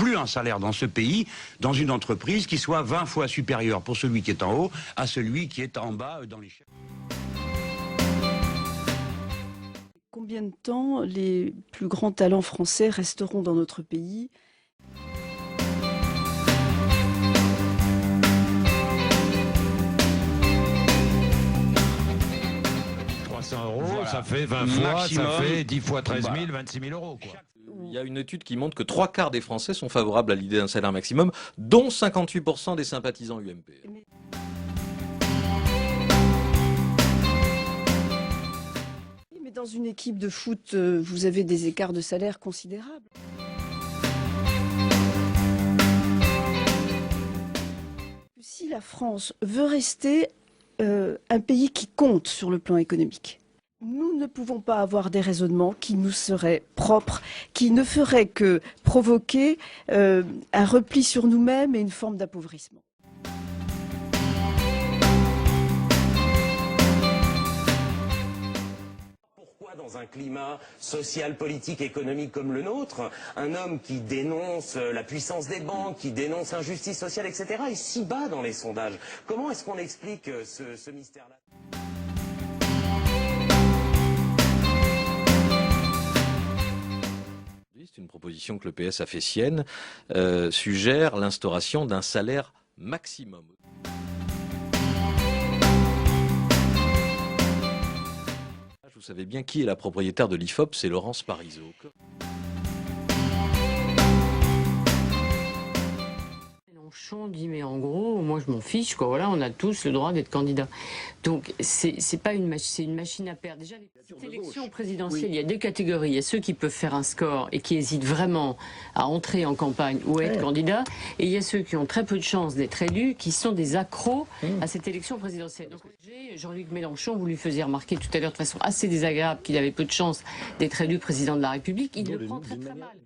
plus un salaire dans ce pays, dans une entreprise qui soit 20 fois supérieur pour celui qui est en haut à celui qui est en bas dans l'échelle. Combien de temps les plus grands talents français resteront dans notre pays ? Voilà. Ça fait 20 fois, maximum, ça fait 10 fois 13 000, 26 000 euros. Quoi. Il y a une étude qui montre que 3/4 des Français sont favorables à l'idée d'un salaire maximum, dont 58% des sympathisants UMP. Mais dans une équipe de foot, vous avez des écarts de salaire considérables. Si la France veut rester un pays qui compte sur le plan économique, nous ne pouvons pas avoir des raisonnements qui nous seraient propres, qui ne feraient que provoquer un repli sur nous-mêmes et une forme d'appauvrissement. Pourquoi dans un climat social, politique, économique comme le nôtre, un homme qui dénonce la puissance des banques, qui dénonce l'injustice sociale, etc., est si bas dans les sondages? Comment est-ce qu'on explique ce mystère-là? C'est une proposition que le PS a fait sienne, suggère l'instauration d'un salaire maximum. Vous savez bien qui est la propriétaire de l'IFOP, c'est Laurence Parisot. Mélenchon dit mais en gros moi je m'en fiche quoi, voilà, on a tous le droit d'être candidat. Donc c'est pas une c'est une machine à perdre. Déjà les petites élections présidentielles, il y a deux catégories, il y a ceux qui peuvent faire un score et qui hésitent vraiment à entrer en campagne ou à être candidat, et il y a ceux qui ont très peu de chances d'être élus, qui sont des accros à cette élection présidentielle. Donc Jean-Luc Mélenchon, vous lui faisiez remarquer tout à l'heure de façon assez désagréable qu'il avait peu de chances d'être élu président de la République, il le prend très très mal.